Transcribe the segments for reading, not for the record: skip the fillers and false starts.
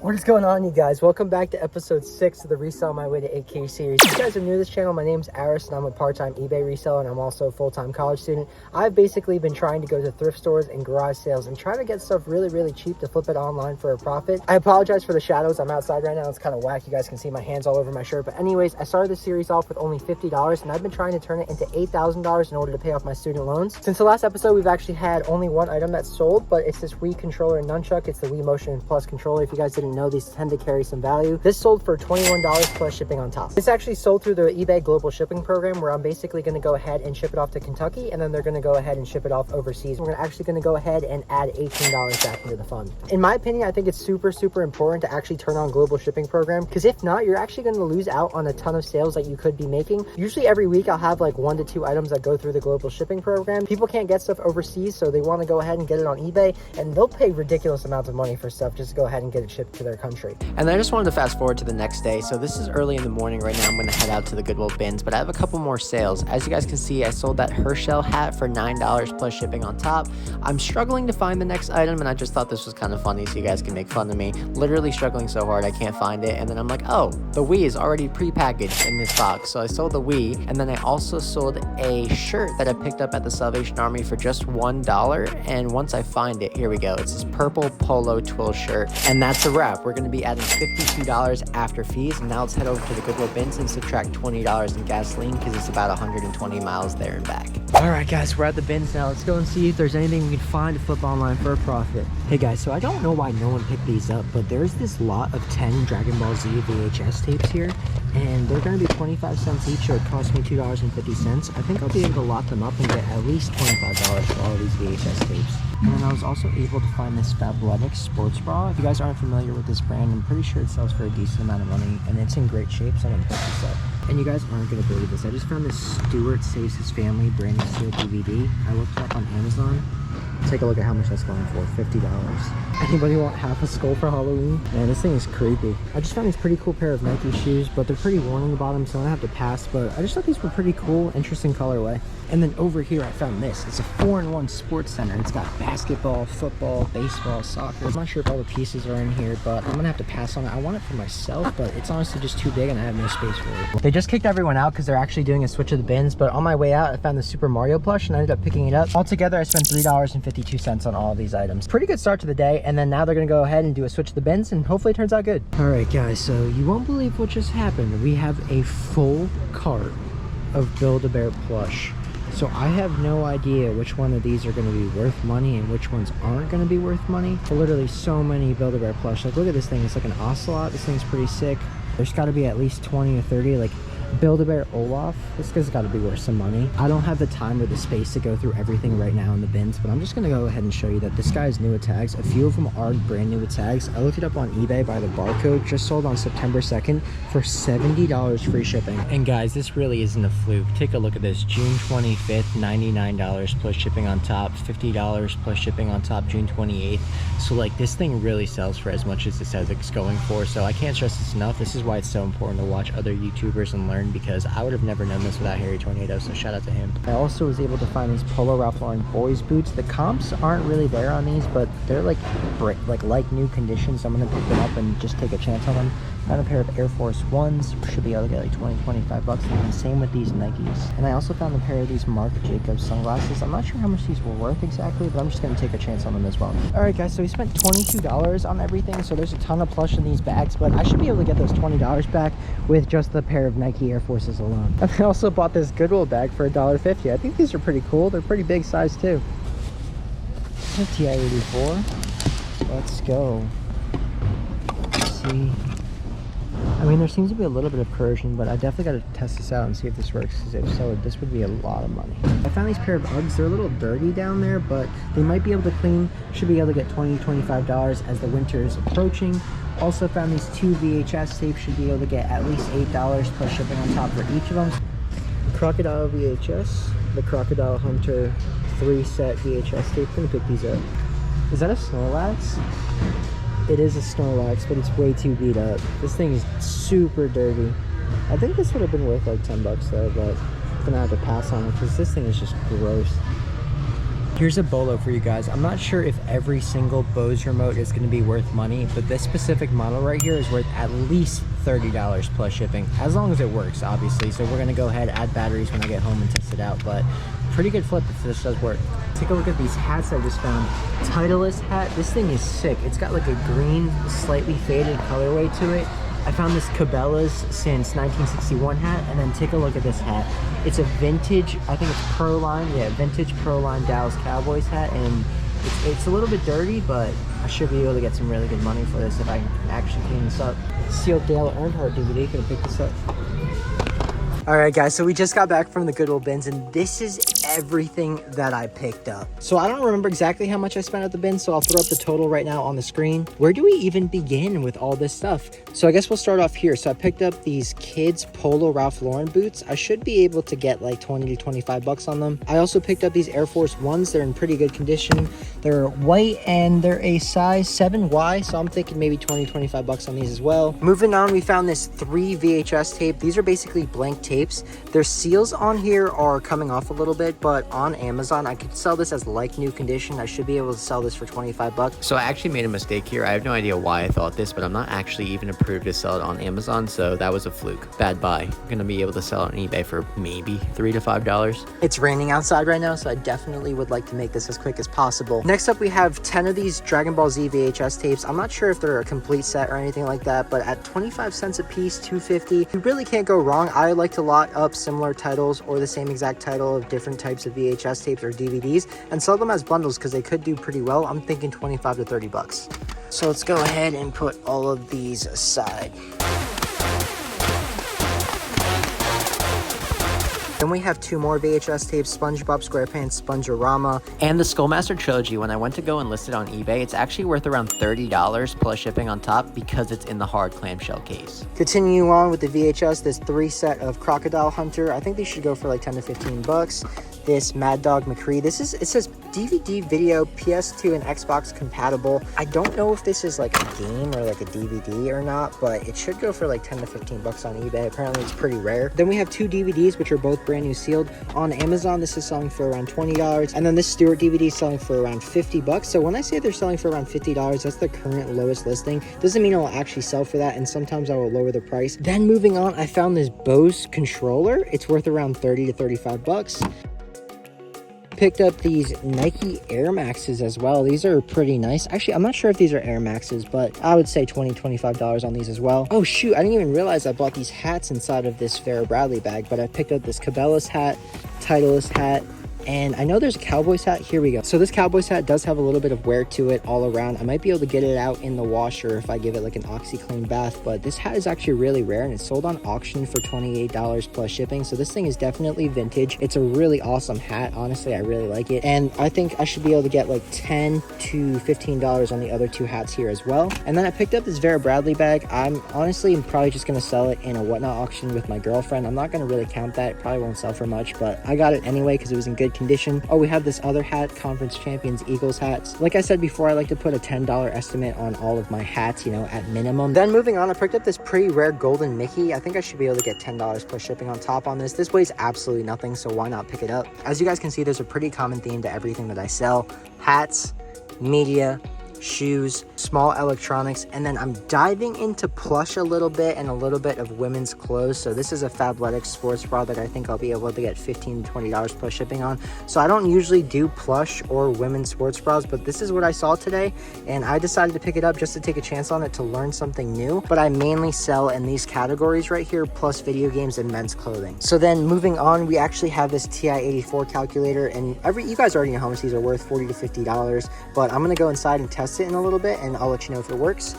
What is going on, you guys? Welcome back to episode 6 of the Resell My Way to 8K series. If you guys are new to this channel, my name's Aris and I'm a part-time eBay reseller and I'm also a full-time college student. I've basically been trying to go to thrift stores and garage sales and trying to get stuff really cheap to flip it online for a profit. I apologize for the shadows. I'm outside right now. It's kind of whack. You guys can see my hands all over my shirt. But anyways, I started this series off with only $50 and I've been trying to turn it into $8,000 in order to pay off my student loans. Since the last episode, we've actually had only one item that's sold, but it's this Wii controller and nunchuck. It's the Wii Motion Plus controller. If you guys didn't know, these tend to carry some value. This sold for $21 plus shipping on top. This actually sold through the eBay global shipping program, where I'm basically going to go ahead and ship it off to Kentucky, and then they're going to go ahead and ship it off overseas. We're actually going to go ahead and add $18 back into the fund. In my opinion, I think it's super important to actually turn on global shipping program, because if not, you're actually going to lose out on a ton of sales that you could be making. Usually every week I'll have like 1 to 2 items that go through the global shipping program. People can't get stuff overseas, so they want to go ahead and get it on eBay, and they'll pay ridiculous amounts of money for stuff just to go ahead and get it shipped to their country. And then I just wanted to fast forward to the next day. So this is early in the morning right now. I'm going to head out to the Goodwill bins, but I have a couple more sales. As you guys can see, I sold that Resell hat for $9 plus shipping on top. I'm struggling to find the next item, and I just thought this was kind of funny so you guys can make fun of me. Literally struggling so hard I can't find it, and then I'm like, oh, the Wii is already pre-packaged in this box. So I sold the Wii, and then I also sold a shirt that I picked up at the Salvation Army for just $1. And once I find it, here we go. It's this purple polo twill shirt, and that's a wrap. We're going to be adding $52 after fees, and now let's head over to the Goodwill bins and subtract $20 in gasoline, because it's about 120 miles there and back. All right, guys, we're at the bins now. Let's go and see if there's anything we can find to flip online for a profit. Hey guys, so I don't know why no one picked these up, but there's this lot of 10 Dragon Ball Z VHS tapes here, and they're going to be 25 cents each, so it cost me $2.50. I think I'll be able to lot them up and get at least $25 for all of these VHS tapes. And then I was also able to find this Fabletics sports bra. If you guys aren't familiar with this brand, I'm pretty sure it sells for a decent amount of money, and it's in great shape, so I'm going to pick this up. And you guys aren't going to believe this. I just found this Stuart Saves His Family branded seal DVD. I looked it up on Amazon. Take a look at how much that's going for. $50. Anybody want half a skull for Halloween? Man, this thing is creepy. I just found these pretty cool pair of Nike shoes, but they're pretty worn on the bottom, so I'm gonna have to pass. But I just thought these were pretty cool, interesting colorway. And then over here I found this. It's a 4-in-1 sports center. It's got basketball, football, baseball, soccer. I'm not sure if all the pieces are in here, but I'm gonna have to pass on it. I want it for myself, but it's honestly just too big and I have no space for it. They just kicked everyone out because they're actually doing a switch of the bins, but on my way out I found the Super Mario plush and I ended up picking it up. Altogether I spent $3.52 on all of these items. Pretty good start to the day, and then now they're gonna go ahead and do a switch of the bins, and hopefully it turns out good. All right guys, so you won't believe what just happened. We have a full cart of Build-A-Bear plush. So I have no idea which one of these are going to be worth money and which ones aren't going to be worth money. There are literally so many Build-A-Bear plush. Like, look at this thing. It's like an ocelot. This thing's pretty sick. There's got to be at least 20 or 30. Like, Build-A-Bear Olaf, this guy's got to be worth some money. I don't have the time or the space to go through everything right now in the bins, but I'm just going to go ahead and show you that this guy is new with tags. A few of them are brand new with tags. I looked it up on eBay by the barcode, just sold on September 2nd for $70 free shipping. And guys, this really isn't a fluke. Take a look at this. June 25th, $99 plus shipping on top, $50 plus shipping on top June 28th. So like, this thing really sells for as much as it says it's going for. So I can't stress this enough. This is why it's so important to watch other YouTubers and learn, because I would have never known this without Harry Tornado, so shout out to him. I also was able to find these Polo Ralph Lauren boys boots. The comps aren't really there on these, but they're like new condition, so I'm gonna pick them up and just take a chance on them. Found a pair of Air Force Ones, should be able to get like 20-25 bucks, and then same with these Nikes. And I also found a pair of these Marc Jacobs sunglasses. I'm not sure how much these were worth exactly, but I'm just gonna take a chance on them as well. All right guys, so we spent $22 on everything, so there's a ton of plush in these bags, but I should be able to get those $20 back with just the pair of Nike Air Forces alone. And I also bought this Goodwill bag for $1.50. I think these are pretty cool. They're pretty big size too. A TI-84. Let's go. Let's see. I mean, there seems to be a little bit of corrosion, but I definitely got to test this out and see if this works, because if so, this would be a lot of money. I found these pair of Uggs. They're a little dirty down there, but they might be able to clean. Should be able to get $20-25 as the winter is approaching. Also found these 2 VHS tapes. Should be able to get at least $8 plus shipping on top for each of them. Crocodile VHS, the Crocodile Hunter 3-set VHS tape. I'm gonna pick these up. Is that a Snorlax? It is a Snorlax, but it's way too beat up. This thing is super dirty. I think this would have been worth like 10 bucks though, but I'm gonna have to pass on it because this thing is just gross. Here's a bolo for you guys. I'm not sure if every single Bose remote is going to be worth money, but this specific model right here is worth at least $30 plus shipping, as long as it works, obviously. So we're going to go ahead, add batteries when I get home and test it out, but pretty good flip if this does work. Take a look at these hats I just found. Titleist hat. This thing is sick. It's got like a green, slightly faded colorway to it. I found this Cabela's since 1961 hat, and then take a look at this hat. It's a vintage, I think it's Proline, yeah, vintage Proline Dallas Cowboys hat, and it's a little bit dirty, but I should be able to get some really good money for this if I can actually clean this up. Sealed Dale Earnhardt DVD, gonna pick this up. All right, guys, so we just got back from the Goodwill bins, and this is everything that I picked up. So I don't remember exactly how much I spent at the bin, so I'll throw up the total right now on the screen. Where do we even begin with all this stuff? So I guess we'll start off here. So I picked up these kids Polo Ralph Lauren boots. I should be able to get like 20 to 25 bucks on them. I also picked up these Air Force Ones. They're in pretty good condition. They're white and they're a size 7Y, so I'm thinking maybe 20, 25 bucks on these as well. Moving on, we found this 3 VHS tape. These are basically blank tapes. Their seals on here are coming off a little bit, but on Amazon, I could sell this as like new condition. I should be able to sell this for 25 bucks. So I actually made a mistake here. I have no idea why I thought this, but I'm not actually even approved to sell it on Amazon, so that was a fluke. Bad buy. I'm gonna be able to sell it on eBay for maybe $3 to $5. It's raining outside right now, so I definitely would like to make this as quick as possible. Next up, we have 10 of these Dragon Ball Z VHS tapes. I'm not sure if they're a complete set or anything like that, but at 25 cents a piece, $2.50, you really can't go wrong. I like to lot up similar titles or the same exact title of different types of VHS tapes or DVDs and sell them as bundles because they could do pretty well. I'm thinking 25 to 30 bucks. So let's go ahead and put all of these aside. Then we have 2 more VHS tapes, SpongeBob SquarePants, Sponge-O-Rama, and the Skullmaster Trilogy. When I went to go and list it on eBay, it's actually worth around $30 plus shipping on top because it's in the hard clamshell case. Continue on with the VHS, this 3 set of Crocodile Hunter. I think these should go for like 10 to 15 bucks. This Mad Dog McCree. It says DVD, video, PS2 and Xbox compatible. I don't know if this is like a game or like a DVD or not, but it should go for like 10 to 15 bucks on eBay. Apparently it's pretty rare. Then we have 2 DVDs, which are both brand new sealed. On Amazon, this is selling for around $20. And then this Stewart DVD is selling for around 50 bucks. So when I say they're selling for around $50, that's the current lowest listing. Doesn't mean it will actually sell for that. And sometimes I will lower the price. Then moving on, I found this Bose controller. It's worth around 30 to 35 bucks. Picked up these Nike Air Maxes as well. These are pretty nice. Actually, I'm not sure if these are Air Maxes, but I would say $20, $25 on these as well. Oh shoot, I didn't even realize I bought these hats inside of this Vera Bradley bag, but I picked up this Cabela's hat, Titleist hat, and I know there's a Cowboys hat. Here we go. So this Cowboys hat does have a little bit of wear to it all around. I might be able to get it out in the washer if I give it like an OxyClean bath, but this hat is actually really rare and it's sold on auction for $28 plus shipping. So this thing is definitely vintage. It's a really awesome hat. Honestly, I really like it. And I think I should be able to get like $10 to $15 on the other 2 hats here as well. And then I picked up this Vera Bradley bag. I'm probably just going to sell it in a whatnot auction with my girlfriend. I'm not going to really count that. It probably won't sell for much, but I got it anyway because it was in good condition. Oh, we have this other hat, Conference Champions Eagles hats. Like I said before, I like to put a $10 estimate on all of my hats, you know, at minimum. Then moving on, I picked up this pretty rare golden Mickey. I think I should be able to get $10 plus shipping on top on this. This weighs absolutely nothing, so why not pick it up? As you guys can see, there's a pretty common theme to everything that I sell. Hats, media, shoes, small electronics, and then I'm diving into plush a little bit and a little bit of women's clothes. So this is a Fabletics sports bra that I think I'll be able to get $15 to $20 plus shipping on. So I don't usually do plush or women's sports bras, but this is what I saw today and I decided to pick it up just to take a chance on it to learn something new. But I mainly sell in these categories right here, plus video games and men's clothing. So then moving on, we actually have this TI-84 calculator, and you guys already know how much these are worth, $40 to $50, but I'm gonna go inside and test it in a little bit and I'll let you know if it works.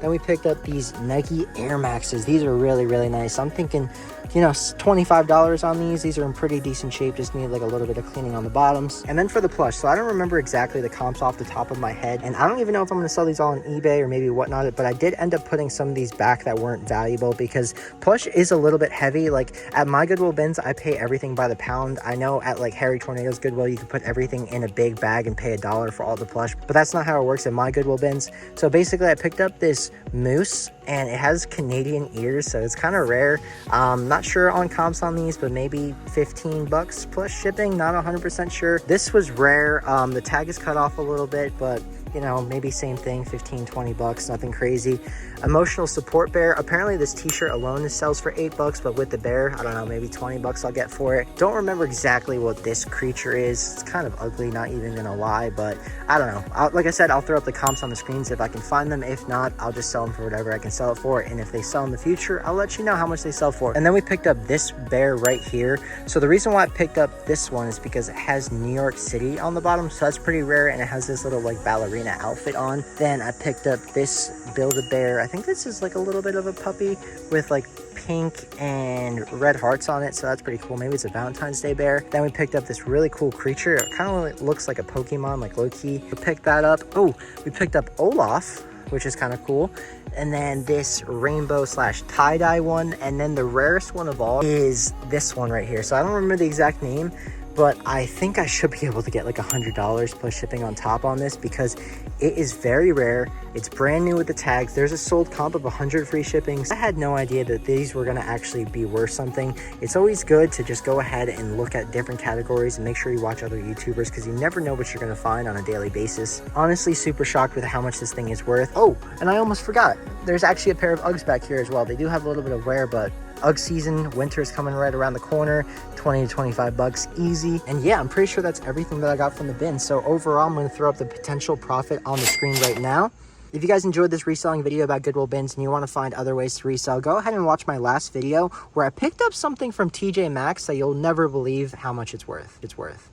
Then we picked up these Nike Air Maxes. These are really, really nice. I'm thinking, you know, $25 on these. These are in pretty decent shape, just need like a little bit of cleaning on the bottoms. And then for the plush, so I don't remember exactly the comps off the top of my head, and I don't even know if I'm gonna sell these all on eBay or maybe whatnot, but I did end up putting some of these back that weren't valuable because plush is a little bit heavy. Like at my Goodwill bins, I pay everything by the pound. I know at like Harry Tornado's Goodwill, you can put everything in a big bag and pay $1 for all the plush, but that's not how it works at my Goodwill bins. So basically I picked up this moose and it has Canadian ears, so it's kind of rare. Not sure on comps on these, but maybe 15 bucks plus shipping, not 100% sure. This was rare. The tag is cut off a little bit, but you know, maybe same thing, 15, 20 bucks, nothing crazy. Emotional support bear. Apparently this t-shirt alone sells for 8 bucks, but with the bear, I don't know, maybe 20 bucks I'll get for it. Don't remember exactly what this creature is. It's kind of ugly, not even gonna lie, but I don't know. Like I said, I'll throw up the comps on the screens if I can find them. If not, I'll just sell them for whatever I can sell it for. And if they sell in the future, I'll let you know how much they sell for. And then we picked up this bear right here. So the reason why I picked up this one is because it has New York City on the bottom, so that's pretty rare, and it has this little like ballerina outfit on. Then I picked up this Build-A-Bear. I think this is like a little bit of a puppy with like pink and red hearts on it, so that's pretty cool. Maybe it's a Valentine's Day bear. Then we picked up this really cool creature. It kind of looks like a Pokemon, like low-key. We picked that up. Oh, we picked up Olaf, which is kind of cool. And then this rainbow slash tie-dye one. And then the rarest one of all is this one right here. So I don't remember the exact name, but I think I should be able to get like $100 plus shipping on top on this because it is very rare. It's brand new with the tags. There's a sold comp of 100 free shippings. I had no idea that these were gonna actually be worth something. It's always good to just go ahead and look at different categories and make sure you watch other YouTubers because you never know what you're gonna find on a daily basis. Honestly, super shocked with how much this thing is worth. Oh, and I almost forgot. There's actually a pair of Uggs back here as well. They do have a little bit of wear, but Ugg season, winter is coming right around the corner. 20 to 25 bucks easy. And yeah, I'm pretty sure that's everything that I got from the bin. So overall, I'm going to throw up the potential profit on the screen right now. If you guys enjoyed this reselling video about Goodwill bins and you want to find other ways to resell, go ahead and watch my last video where I picked up something from TJ Maxx that you'll never believe how much it's worth.